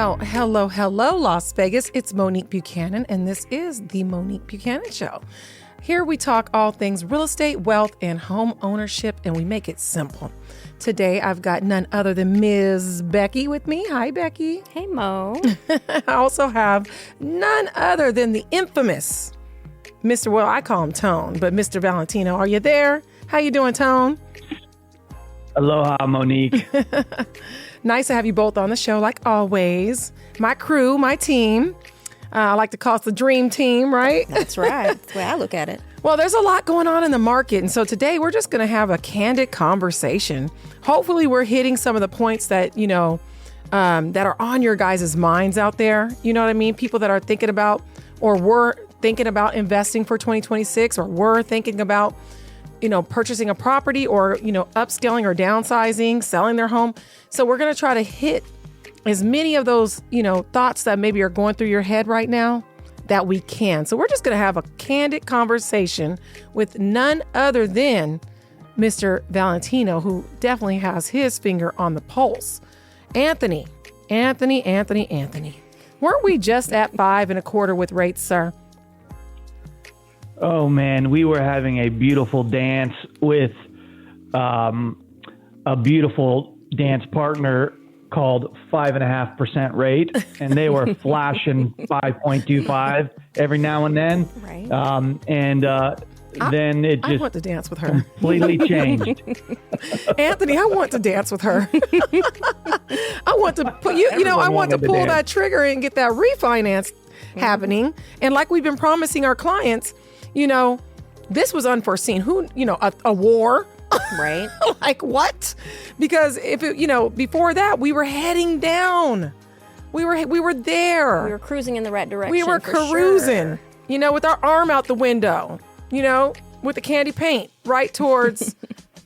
Well, hello, Las Vegas. It's Monique Buchanan, and this is The Monique Buchanan Show. Here we talk all things real estate, wealth, and home ownership, and we make it simple. Today, I've got none other than Ms. Becky with me. Hi, Becky. Hey, Mo. I also have none other than the infamous Mr. Well, I call him Tone, but Mr. Valentino. Are you there? How you doing, Tone? Aloha, Monique. Nice to have you both on the show, like always. My crew, my team. I like to call it the dream team, right? That's right. That's the way I look at it. Well, there's a lot going on in the market. And so today we're just going to have a candid conversation. Hopefully we're hitting some of the points that, that are on your guys' minds out there. You know what I mean? People that are thinking about or were thinking about investing for 2026 or were thinking about purchasing a property or, upscaling or downsizing, selling their home. So we're going to try to hit as many of those, thoughts that maybe are going through your head right now that we can. So we're just going to have a candid conversation with none other than Mr. Valentino, who definitely has his finger on the pulse. Anthony. Weren't we just at 5.25% with rates, sir? Oh, man, we were having a beautiful dance with a beautiful dance partner called 5.5% rate, and they were flashing 5.25 every now and then. Right. Then it just I want to dance with her. Completely changed. Anthony, I want to dance with her. I want to put I want to pull that trigger and get that refinance happening. And like we've been promising our clients, this was unforeseen. A war. Right. Like what? Because before that we were heading down. We were there. We were cruising in the right direction. We were cruising, with our arm out the window, with the candy paint right towards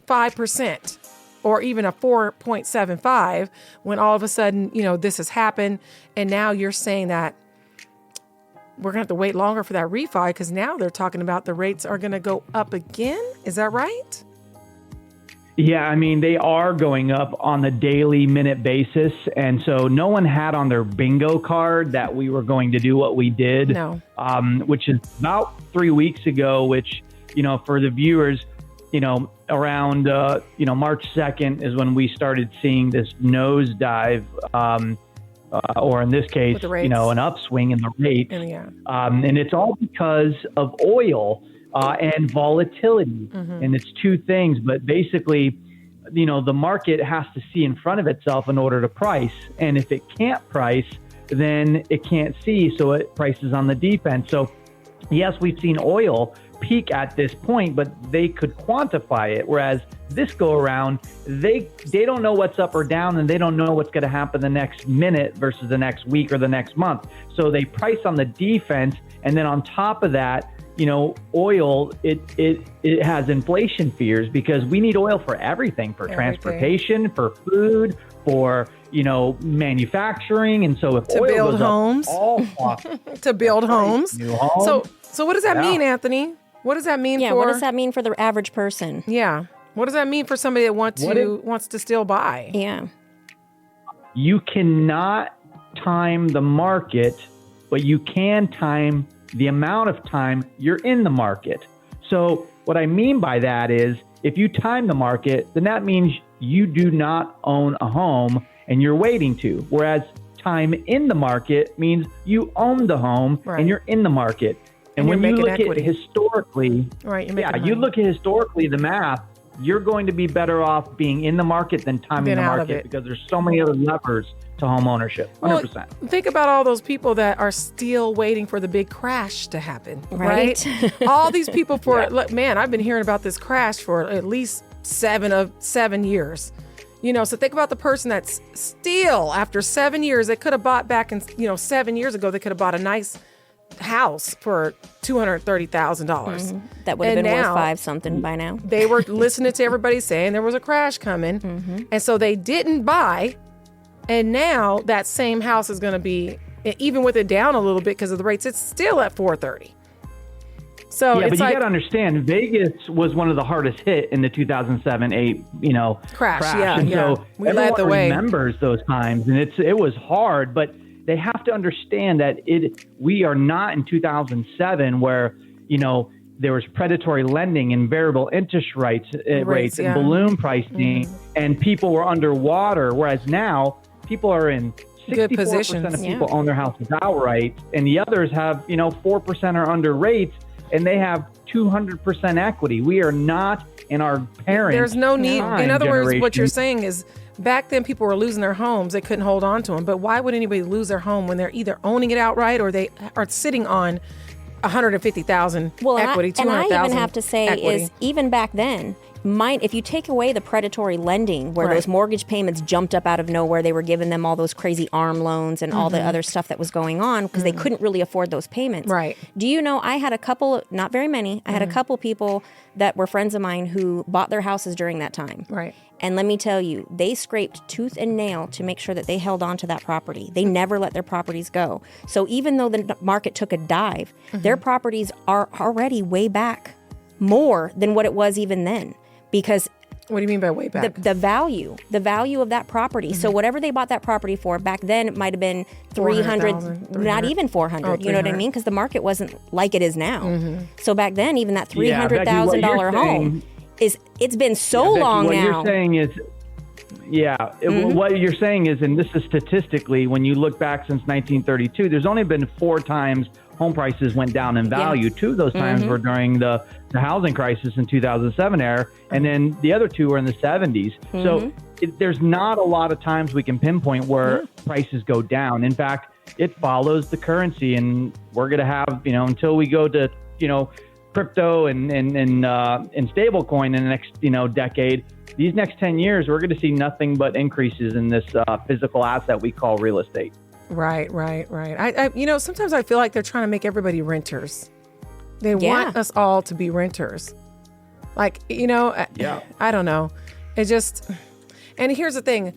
5% or even a 4.75 when all of a sudden, this has happened. And now you're saying that we're going to have to wait longer for that refi because now they're talking about the rates are going to go up again. Is that right? Yeah, I mean, they are going up on the daily minute basis. And so no one had on their bingo card that we were going to do what we did, which is about 3 weeks ago, which, for the viewers, around, March 2nd is when we started seeing this nosedive, or in this case, an upswing in the rates. And it's all because of oil. And volatility. Mm-hmm. And it's two things, but basically, the market has to see in front of itself in order to price. And if it can't price, then it can't see. So it prices on the deep end. So yes, we've seen oil peak at this point, but they could quantify it. Whereas this go around, they don't know what's up or down, and they don't know what's going to happen the next minute versus the next week or the next month. So they price on the defense. And then on top of that, oil, it has inflation fears because we need oil for everything, for transportation, for food, for, manufacturing. And so if to oil build goes homes, up, all to build homes. New homes. So what does that mean, Anthony? What does that mean what does that mean for the average person? Yeah. What does that mean for somebody that wants to still buy? Yeah. You cannot time the market, but you can time the amount of time you're in the market. So what I mean by that is if you time the market, then that means you do not own a home and you're waiting to. Whereas time in the market means you own the home and you're in the market. And when you look at historically, you look at historically the math, you're going to be better off being in the market than timing the market because there's so many other levers to home ownership. 100%. Well, think about all those people that are still waiting for the big crash to happen, right? All these people I've been hearing about this crash for at least 7 years. So think about the person that's still, after 7 years, they could have bought back in, 7 years ago, they could have bought a nice house for $230,000. Mm-hmm. That would have been worth $5 something by now. They were listening to everybody saying there was a crash coming. Mm-hmm. And so they didn't buy. And now that same house is going to be, even with it down a little bit because of the rates, it's still at $430,000. So but you got to understand, Vegas was one of the hardest hit in the 2007-8, crash. And so we led the way. Remembers those times, and it was hard. But they have to understand that we are not in 2007 where, there was predatory lending and variable interest rates and balloon pricing, and people were underwater. Whereas now people are in 64% of people own their houses outright, and the others have, 4% are under rates, and they have 200% equity. We are not in our parents' There's no need. In other words, what you're generation. saying is back then people were losing their homes. They couldn't hold on to them. But why would anybody lose their home when they're either owning it outright or they are sitting on 150,000 equity, 200,000 and I even have to say equity. is even back then, if you take away the predatory lending where those mortgage payments jumped up out of nowhere, they were giving them all those crazy ARM loans and all the other stuff that was going on because they couldn't really afford those payments. Right. Do you know, I had a couple, not very many, I had a couple people that were friends of mine who bought their houses during that time. Right. And let me tell you, they scraped tooth and nail to make sure that they held on to that property. They never let their properties go. So even though the market took a dive, their properties are already way back more than what it was even then. Because what do you mean by way back? The value of that property. So whatever they bought that property for back then, it might have been 300, not even 400. You know what I mean? Because the market wasn't like it is now. So back then, even that $300,000 home it's been so long what now. You're saying is, what you're saying is, and this is statistically, when you look back since 1932, there's only been 4 times home prices went down in value. 2 of those times were during the housing crisis in 2007 era, and then the other 2 were in the 70s. So there's not a lot of times we can pinpoint where prices go down. In fact, it follows the currency, and we're going to have, until we go to, crypto and stablecoin in the next, decade, these next 10 years, we're going to see nothing but increases in this physical asset we call real estate. Right. I sometimes I feel like they're trying to make everybody renters. They want us all to be renters. Like, I don't know. It just, and here's the thing.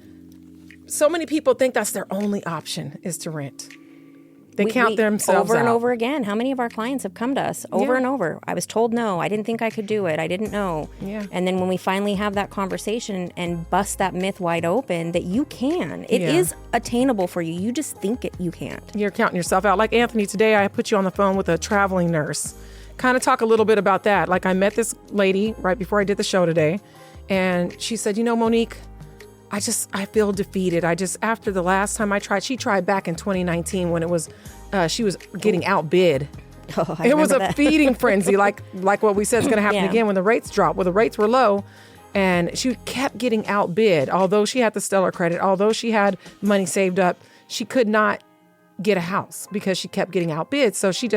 So many people think that's their only option is to rent. They count themselves over and out. over again. How many of our clients have come to us over and over? I was told no. I didn't think I could do it. I didn't know. Yeah. And then when we finally have that conversation and bust that myth wide open that you can, it is attainable for you. You just think you can't. You're counting yourself out. Like Anthony, today I put you on the phone with a traveling nurse. Kind of talk a little bit about that. Like I met this lady right before I did the show today, and she said, Monique, I feel defeated. After the last time I tried, she tried back in 2019 when it was, she was getting outbid. It was a feeding frenzy, like what we said is going to happen again when the rates dropped. Well, the rates were low, and she kept getting outbid. Although she had the stellar credit, although she had money saved up, she could not get a house because she kept getting outbid. So she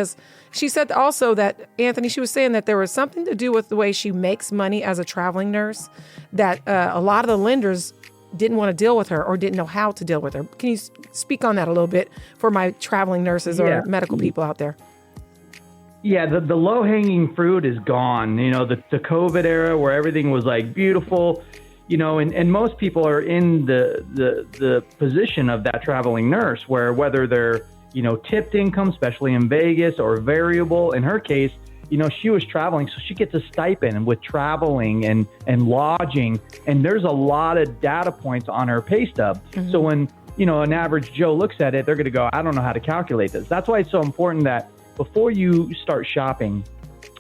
said also that, Anthony, she was saying that there was something to do with the way she makes money as a traveling nurse, that a lot of the lenders didn't want to deal with her or didn't know how to deal with her. Can you speak on that a little bit for my traveling nurses or medical people out there? Yeah, the low-hanging fruit is gone. The COVID era where everything was like beautiful, and most people are in the position of that traveling nurse where whether they're, tipped income, especially in Vegas, or variable. In her case, she was traveling, so she gets a stipend with traveling and lodging. And there's a lot of data points on her pay stub. So when, an average Joe looks at it, they're going to go, I don't know how to calculate this. That's why it's so important that before you start shopping,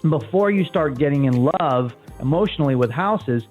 before you start getting in love emotionally with houses,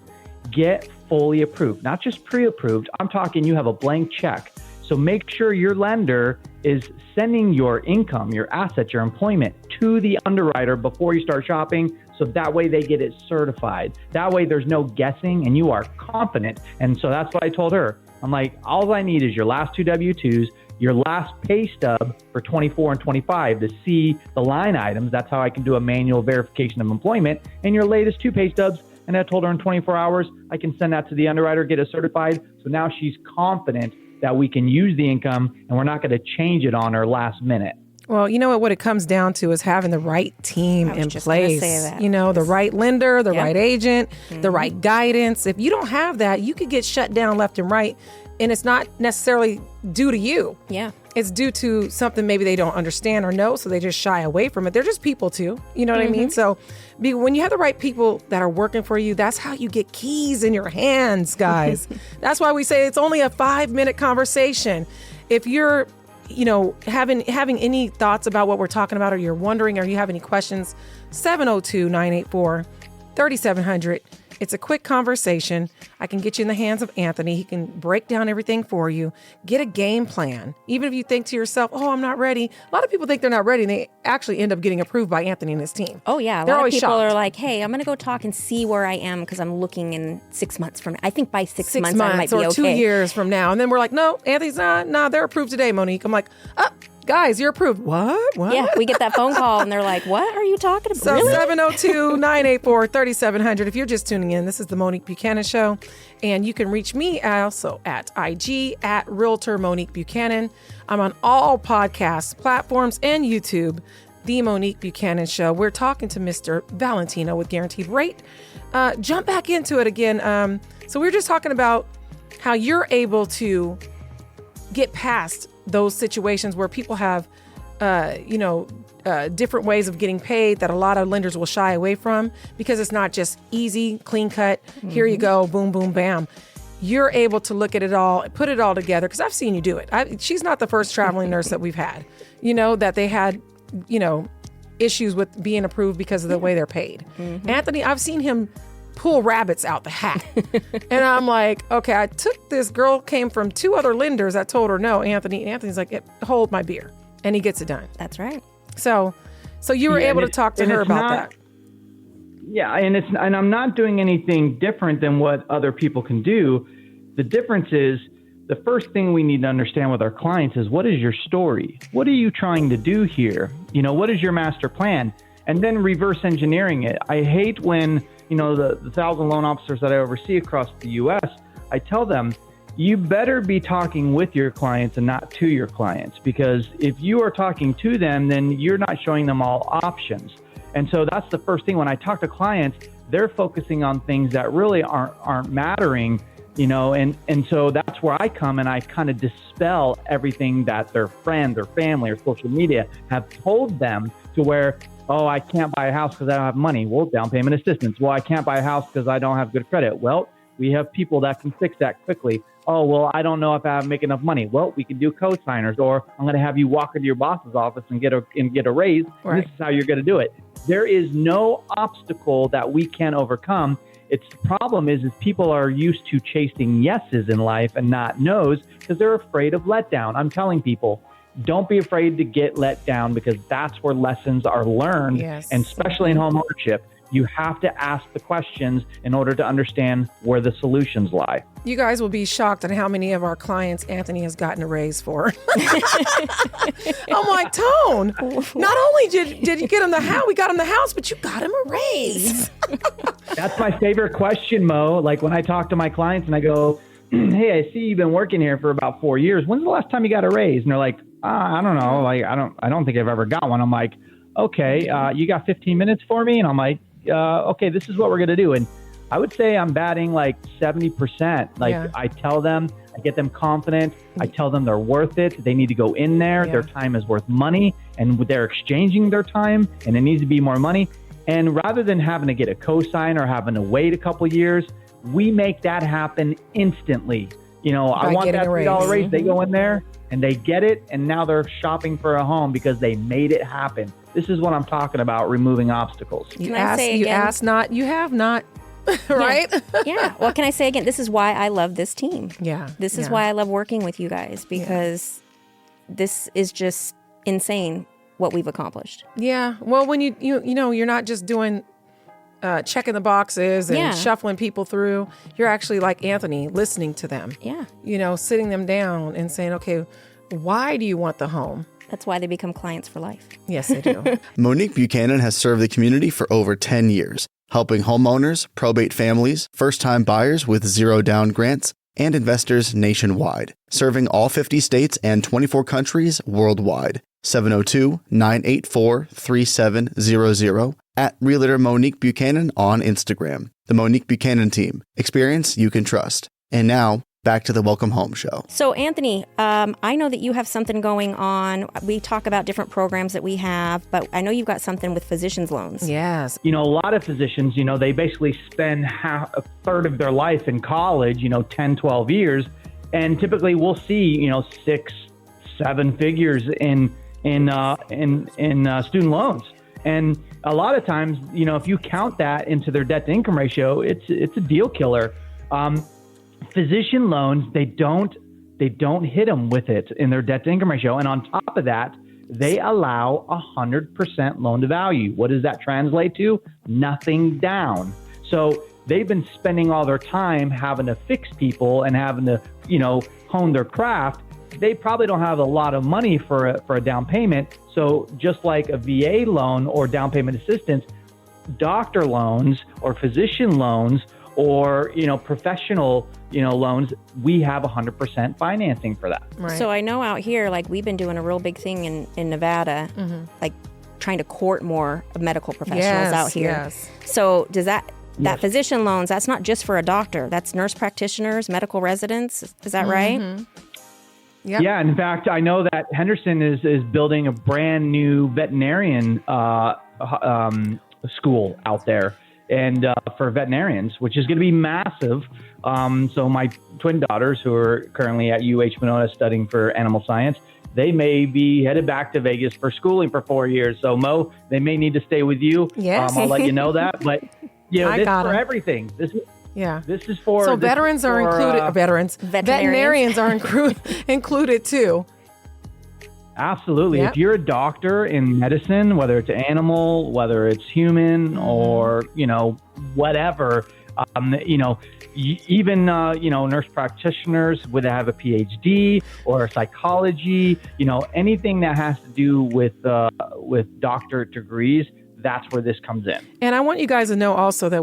get fully approved, not just pre-approved. I'm talking you have a blank check. So make sure your lender is sending your income, your assets, your employment to the underwriter before you start shopping. So that way they get it certified. That way there's no guessing and you are confident. And so that's what I told her. I'm like, all I need is your last 2 W-2s, your last pay stub for 24 and 25 to see the line items. That's how I can do a manual verification of employment, and your latest 2 pay stubs. And I told her in 24 hours, I can send that to the underwriter, get it certified. So now she's confident that we can use the income and we're not going to change it on her last minute. Well, you know what it comes down to is having the right team in place. The right lender, the right agent, the right guidance. If you don't have that, you could get shut down left and right. And it's not necessarily due to you. Yeah. It's due to something maybe they don't understand or know, so they just shy away from it. They're just people too. You know what I mean? So when you have the right people that are working for you, that's how you get keys in your hands, guys. That's why we say it's only a 5-minute conversation. If you're having any thoughts about what we're talking about, or you're wondering, or you have any questions, 702-984-3700. It's a quick conversation. I can get you in the hands of Anthony. He can break down everything for you, get a game plan. Even if you think to yourself, oh, I'm not ready. A lot of people think they're not ready, and they actually end up getting approved by Anthony and his team. Oh, yeah. They're lot always of people shocked. are like, hey, I'm going to go talk and see where I am because I'm looking in 6 months from now. I think by six months I might be or okay. 2 years from now. And then we're like, no, Anthony's not. They're approved today, Monique. I'm like, guys, you're approved. What? Yeah, we get that phone call and they're like, what are you talking about? So Really? 702-984-3700. If you're just tuning in, this is the Monique Buchanan Show. And you can reach me also at IG at Realtor Monique Buchanan. I'm on all podcast platforms and YouTube, The Monique Buchanan Show. We're talking to Mr. Valentino with Guaranteed Rate. Jump back into it again. So we were just talking about how you're able to get past those situations where people have, different ways of getting paid that a lot of lenders will shy away from because it's not just easy, clean cut. Here you go, boom, boom, bam. You're able to look at it all, put it all together, because I've seen you do it. She's not the first traveling nurse that we've had, that they had, issues with being approved because of the way they're paid. Anthony, I've seen him pull rabbits out the hat. And I'm like, okay, I took this girl, came from 2 other lenders that told her no, Anthony. And Anthony's like, hold my beer. And he gets it done. That's right. So you were able to talk to her about that. Yeah, and I'm not doing anything different than what other people can do. The difference is, the first thing we need to understand with our clients is, what is your story? What are you trying to do here? What is your master plan? And then reverse engineering it. I hate when, the 1,000 loan officers that I oversee across the U.S., I tell them, you better be talking with your clients and not to your clients, because if you are talking to them, then you're not showing them all options. And so that's the first thing. When I talk to clients, they're focusing on things that really aren't mattering, and so that's where I come and I kind of dispel everything that their friends or family or social media have told them, to where, oh, I can't buy a house because I don't have money. Well, down payment assistance. Well, I can't buy a house because I don't have good credit. Well, we have people that can fix that quickly. Oh, well, I don't know if I make enough money. Well, we can do co-signers, or I'm going to have you walk into your boss's office and get a raise. Right. This is how you're going to do it. There is no obstacle that we can't overcome. The problem is people are used to chasing yeses in life and not nos because they're afraid of letdown. I'm telling people, don't be afraid to get let down, because that's where lessons are learned. Yes. And especially in home ownership, you have to ask the questions in order to understand where the solutions lie. You guys will be shocked at how many of our clients Anthony has gotten a raise for. I'm like, Tone, not only did you get him the house, we got him the house, but you got him a raise. That's my favorite question, Mo. Like when I talk to my clients and I go, hey, I see you've been working here for about 4 years. When's the last time you got a raise? And they're like, I don't know. Like, I don't think I've ever got one. I'm like, okay, you got 15 minutes for me? And I'm like, okay, this is what we're going to do. And I would say I'm batting like 70%. Like I tell them, I get them confident. I tell them they're worth it. They need to go in there. Their time is worth money, and they're exchanging their time, and it needs to be more money. And rather than having to get a cosign or having to wait a couple years, we make that happen instantly. I want that $3 raise. They go in there and they get it, and now they're shopping for a home because they made it happen. This is what I'm talking about, removing obstacles. You ask not, you have not. Right? Yeah. Well, can I say again, this is why I love this team. Yeah. This is why I love working with you guys, because this is just insane what we've accomplished. Yeah. Well, when you're not just doing checking the boxes and shuffling people through, you're actually like Anthony, listening to them. Yeah. Sitting them down and saying, okay, why do you want the home? That's why they become clients for life. Yes, they do. Monique Buchanan has served the community for over 10 years, helping homeowners, probate families, first-time buyers with zero down grants, and investors nationwide, serving all 50 states and 24 countries worldwide. 702-984-3700 at Realtor Monique Buchanan on Instagram. The Monique Buchanan Team. Experience you can trust. And now, back to the Welcome Home Show. So, Anthony, I know that you have something going on. We talk about different programs that we have, but I know you've got something with physicians loans. Yes. A lot of physicians, they basically spend a third of their life in college, 10, 12 years. And typically we'll see, 6, seven figures in student loans. And a lot of times, if you count that into their debt to income ratio, it's a deal killer. Physician loans, they don't hit them with it in their debt to income ratio. And on top of that, they allow 100% loan to value. What does that translate to? Nothing down. So they've been spending all their time having to fix people and having to, hone their craft. They probably don't have a lot of money for a down payment. So just like a VA loan or down payment assistance, doctor loans or physician loans or, professional, loans, we have 100% financing for that. Right. So I know out here, like we've been doing a real big thing in Nevada, like trying to court more medical professionals out here. Yes. So does that physician loans, that's not just for a doctor, that's nurse practitioners, medical residents. Is that right? Yep. Yeah. In fact, I know that Henderson is building a brand new veterinarian school out there, and for veterinarians, which is going to be massive. So my twin daughters, who are currently at UH Monona studying for animal science, they may be headed back to Vegas for schooling for 4 years. So Mo, they may need to stay with you. Yes. I'll let you know that. But this is for everything. This is for. So veterans are included. Veterinarians are included too. Absolutely. Yep. If you're a doctor in medicine, whether it's animal, whether it's human, or, whatever, even nurse practitioners, whether they have a PhD or psychology, anything that has to do with doctorate degrees, that's where this comes in. And I want you guys to know also that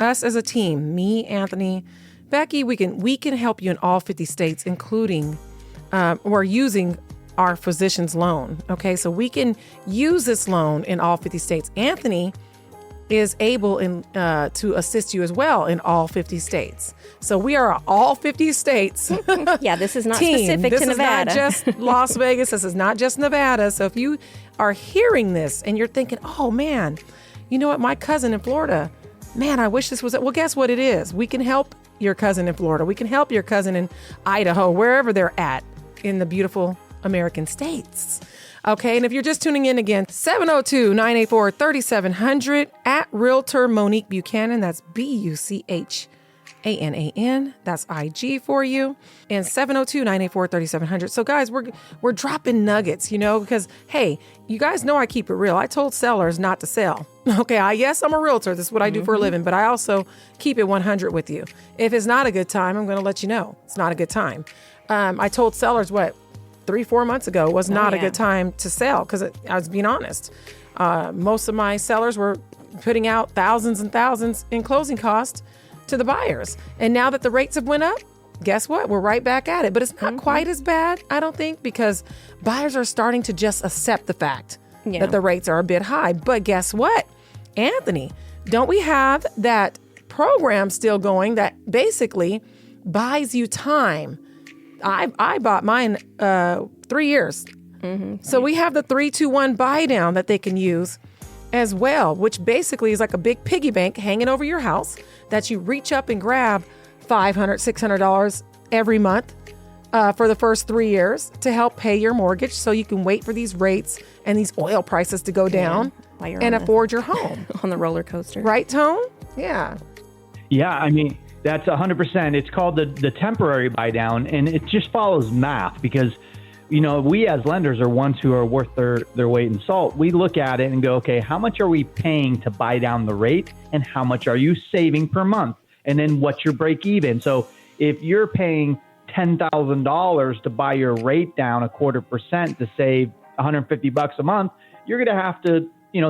us as a team, me, Anthony, Becky, we can help you in all 50 states, including we're using our physician's loan. Okay, so we can use this loan in all 50 states. Anthony is able to assist you as well in all 50 states. So we are all 50 states. Yeah, this is not team. Specific to Nevada. This is not just Las Vegas. This is not just Nevada. So if you are hearing this and you're thinking, oh man, you know what, my cousin in Florida, man, I wish this was it. Well, guess what it is? We can help your cousin in Florida. We can help your cousin in Idaho, wherever they're at in the beautiful American states. Okay, and if you're just tuning in again, 702-984-3700 at Realtor Monique Buchanan. That's BUCHANAN. That's IG for you. And 702-984-3700. So guys, we're dropping nuggets, because, hey, you guys know I keep it real. I told sellers not to sell. Okay, yes, I'm a realtor. This is what I do for a living, but I also keep it 100 with you. If it's not a good time, I'm going to let you know it's not a good time. I told sellers 3-4 months ago was not a good time to sell, because I was being honest. Most of my sellers were putting out thousands and thousands in closing costs to the buyers. And now that the rates have went up, guess what? We're right back at it. But it's not quite as bad, I don't think, because buyers are starting to just accept the fact that the rates are a bit high. But guess what, Anthony? Don't we have that program still going that basically buys you time? I bought mine 3 years. So we have the 3-2-1 buy down that they can use as well, which basically is like a big piggy bank hanging over your house that you reach up and grab $500, $600 every month for the first 3 years to help pay your mortgage, so you can wait for these rates and these oil prices to go down and afford your home. On the roller coaster. Right, Tone? Yeah. Yeah, I mean, that's 100%. It's called the temporary buy down, and it just follows math, because, we as lenders are ones who are worth their weight in salt. We look at it and go, okay, how much are we paying to buy down the rate, and how much are you saving per month? And then what's your break even? So if you're paying $10,000 to buy your rate down 0.25% to save $150 a month, you're going to have to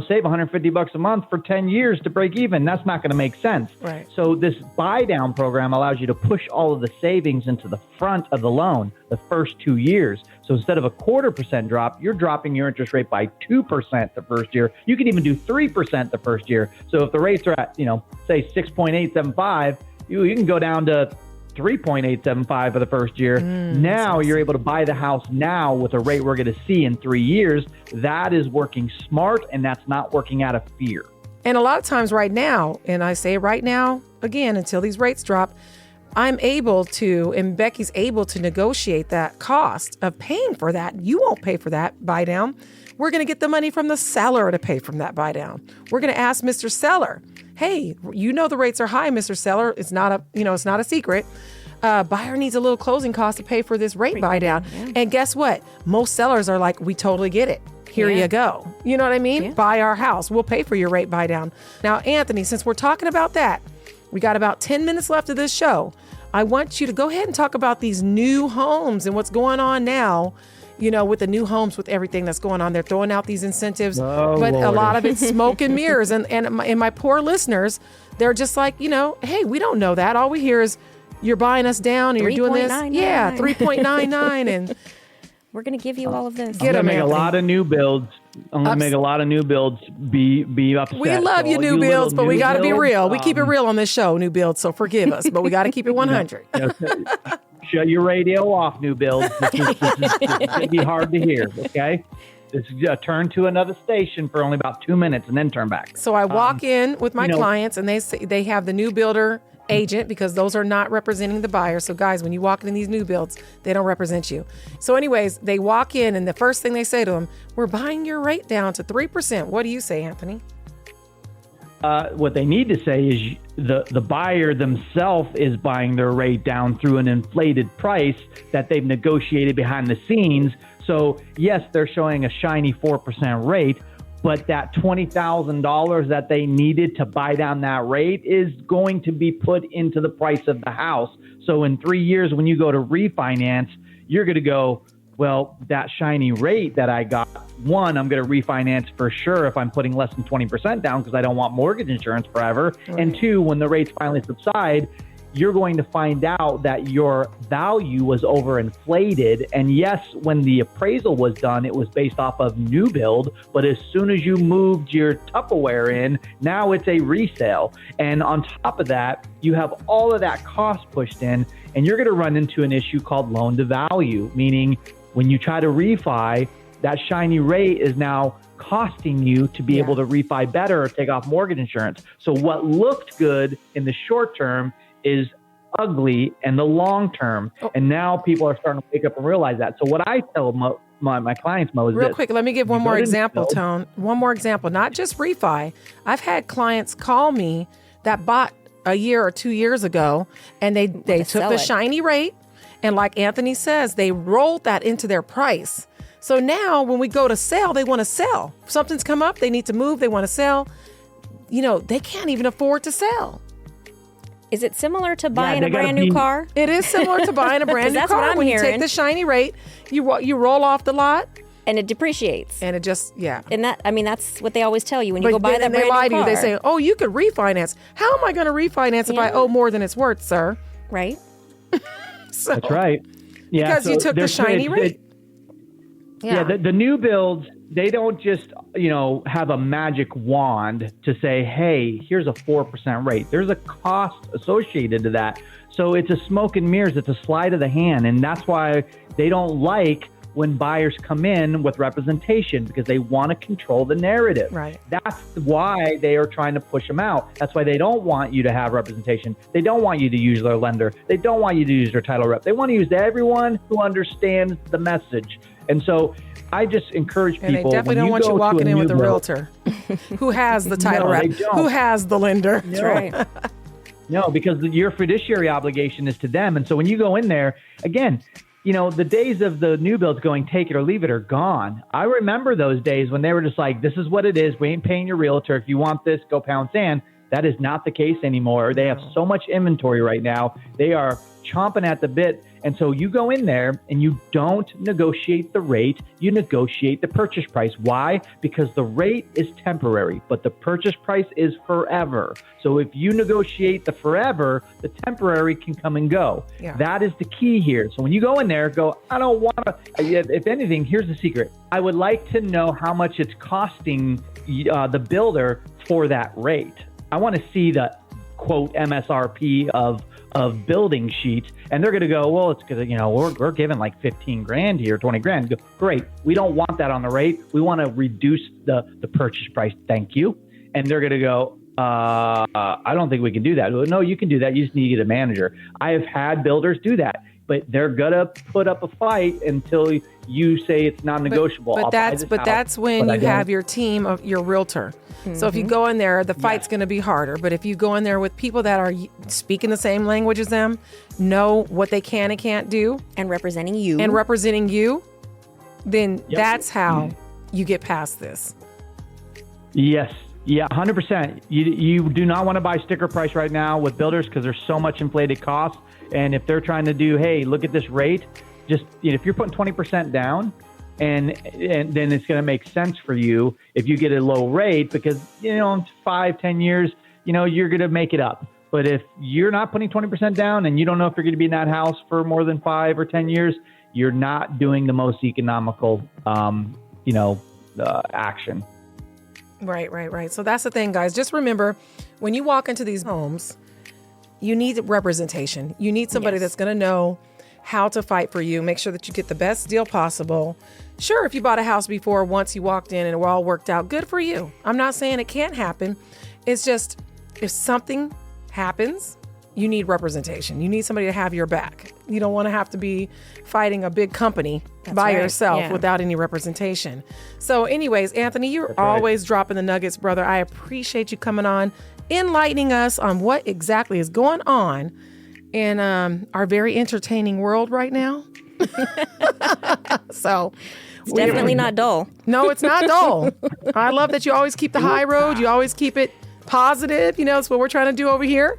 save $150 a month for 10 years to break even. That's not going to make sense. Right. So this buy down program allows you to push all of the savings into the front of the loan the first 2 years. So instead of 0.25% drop, you're dropping your interest rate by 2% the first year. You can even do 3% the first year. So if the rates are at, say 6.875, you can go down to 3.875 for the first year. Now you're able to buy the house now with a rate we're going to see in 3 years. That is working smart, and that's not working out of fear. And a lot of times right now, and I say right now, again, until these rates drop, I'm able to, and Becky's able to negotiate that cost of paying for that. You won't pay for that buy down. We're going to get the money from the seller to pay from that buy down. We're going to ask Mr. Seller, hey, you know the rates are high, Mr. Seller. It's not a secret. Buyer needs a little closing cost to pay for this rate buy down. Yeah. And guess what? Most sellers are like, we totally get it. Here you go. You know what I mean? Yeah. Buy our house. We'll pay for your rate buy down. Now, Anthony, since we're talking about that, we got about 10 minutes left of this show. I want you to go ahead and talk about these new homes and what's going on now, with the new homes, with everything that's going on. They're throwing out these incentives, but Lord. A lot of it's smoke and mirrors. And my poor listeners, they're just like, hey, we don't know that. All we hear is you're buying us down and you're doing this. 3.99. And we're going to give you all of this. I'm going to make a lot of new builds. Be upset. We love you, new builds, but we got to be real. We keep it real on this show, new builds. So forgive us, but we got to keep it 100. Shut your radio off, new builds. This is going to be hard to hear. Okay. This is turn to another station for only about 2 minutes and then turn back. So I walk in with my clients and they say they have the new builder agent because those are not representing the buyer. So guys, when you walk in these new builds, they don't represent you. So anyways, they walk in and the first thing they say to them, we're buying your rate down to 3%. What do you say, Anthony? What they need to say is the buyer themselves is buying their rate down through an inflated price that they've negotiated behind the scenes. So yes, they're showing a shiny 4% rate, but that $20,000 that they needed to buy down that rate is going to be put into the price of the house. So in 3 years, when you go to refinance, you're going to go, well, that shiny rate that I got, one, I'm going to refinance for sure if I'm putting less than 20% down because I don't want mortgage insurance forever. Right. And two, when the rates finally subside, you're going to find out that your value was overinflated. And yes, when the appraisal was done, it was based off of new build. But as soon as you moved your Tupperware in, now it's a resale. And on top of that, you have all of that cost pushed in, and you're going to run into an issue called loan to value, meaning when you try to refi, that shiny rate is now costing you to be able to refi better or take off mortgage insurance. So what looked good in the short term is ugly in the long term. And now people are starting to wake up and realize that. So what I tell my clients, Mo, is real quick, let me give one more example, Tone. One more example, not just refi. I've had clients call me that bought a year or 2 years ago, and they took the shiny rate, and like Anthony says, they rolled that into their price. So now when we go to sell, they want to sell. Something's come up, they need to move, they want to sell. They can't even afford to sell. Is it similar to buying a brand new car? It is similar to buying a brand new car. What I'm when hearing. You take the shiny rate, you roll off the lot. And it depreciates. And it just, And that's what they always tell you when you go buy that brand new car. They lie to you. They say, oh, you could refinance. How am I going to refinance if I owe more than it's worth, sir? Right. That's right. Yeah, because you took the shiny rate. The new builds, they don't just, have a magic wand to say, hey, here's a 4% rate. There's a cost associated to that. So it's a smoke and mirrors. It's a sleight of the hand. And that's why they don't like when buyers come in with representation, because they want to control the narrative. Right. That's why they are trying to push them out. That's why they don't want you to have representation. They don't want you to use their lender. They don't want you to use their title rep. They want to use everyone who understands the message. And so I just encourage people. And they definitely don't want you walking in with a realtor who has the title rep, who has the lender. That's right. No, because your fiduciary obligation is to them. And so when you go in there, again, the days of the new builds going take it or leave it are gone. I remember those days when they were just like, this is what it is. We ain't paying your realtor. If you want this, go pound sand. That is not the case anymore. They have so much inventory right now. They are chomping at the bit. And so you go in there and you don't negotiate the rate. You negotiate the purchase price. Why? Because the rate is temporary, but the purchase price is forever. So if you negotiate the forever, the temporary can come and go. Yeah. That is the key here. So when you go in there, I don't want to, if anything, here's the secret. I would like to know how much it's costing the builder for that rate. I want to see the quote MSRP of building sheets, and they're going to go, well, it's because we're giving like 15 grand here, 20 grand. Go, great. We don't want that on the rate. We want to reduce the purchase price. Thank you. And they're going to go, I don't think we can do that. No, you can do that. You just need to get a manager. I have had builders do that, but they're gonna put up a fight until you say it's non-negotiable. But that's when you have your team of your realtor. Mm-hmm. So if you go in there, the fight's going to be harder. But if you go in there with people that are speaking the same language as them, know what they can and can't do, and representing you, then that's how you get past this. Yes. Yeah, 100%. You do not want to buy sticker price right now with builders because there's so much inflated costs. And if they're trying to do, hey, look at this rate, just if you're putting 20% down, and then it's going to make sense for you if you get a low rate because, in 5-10 years, you're going to make it up. But if you're not putting 20% down and you don't know if you're going to be in that house for more than 5 or 10 years, you're not doing the most economical, action. Right. So that's the thing, guys. Just remember, when you walk into these homes, you need representation. You need somebody that's going to know how to fight for you. Make sure that you get the best deal possible. Sure, if you bought a house before, once you walked in and it all worked out, good for you. I'm not saying it can't happen. It's just, if something happens, you need representation. You need somebody to have your back. You don't want to have to be fighting a big company by yourself without any representation. So anyways, Anthony, you're always dropping the nuggets, brother. I appreciate you coming on, enlightening us on what exactly is going on in our very entertaining world right now. So it's definitely not dull. No, it's not dull. I love that you always keep the high road. You always keep it positive. It's what we're trying to do over here.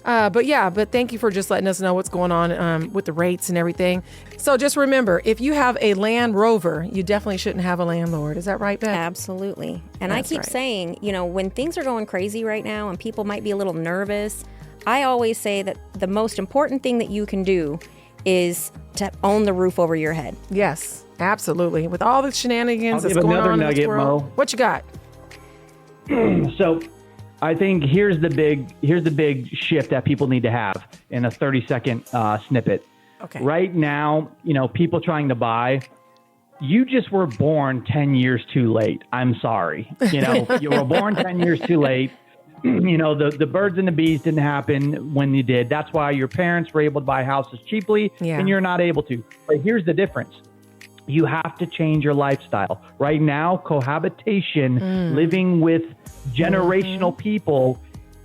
But thank you for just letting us know what's going on with the rates and everything. So just remember, if you have a Land Rover, you definitely shouldn't have a landlord. Is that right, Beth? Absolutely. And I keep saying, when things are going crazy right now and people might be a little nervous, I always say that the most important thing that you can do is to own the roof over your head. Yes, absolutely. With all the shenanigans that's going on in this world. Mo. What you got? So I think here's the big shift that people need to have in a 30-second snippet. Okay. Right now, people trying to buy, you just were born 10 years too late. I'm sorry. You were born 10 years too late. The birds and the bees didn't happen when you did. That's why your parents were able to buy houses cheaply and you're not able to. But here's the difference. You have to change your lifestyle. Right now, cohabitation, living with generational people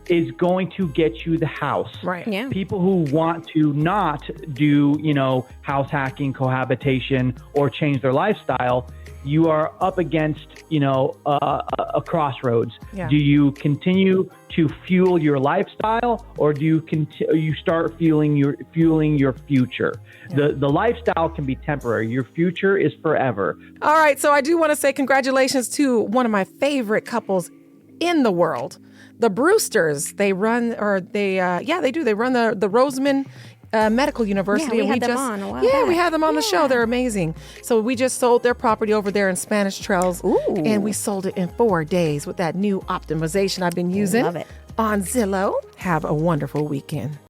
is going to get you the house. Right. Yeah. People who want to not do, house hacking, cohabitation, or change their lifestyle, you are up against, a crossroads. Yeah. Do you continue to fuel your lifestyle, or do you start fueling your future? Yeah. The lifestyle can be temporary. Your future is forever. All right. So I do want to say congratulations to one of my favorite couples in the world, the Brewsters. They run, they do. They run the Roseman Medical University. Yeah, we had them on a while back. We had them on the show. They're amazing. So we just sold their property over there in Spanish Trails. Ooh. And we sold it in 4 days with that new optimization I've been using. Love it. On Zillow. Have a wonderful weekend.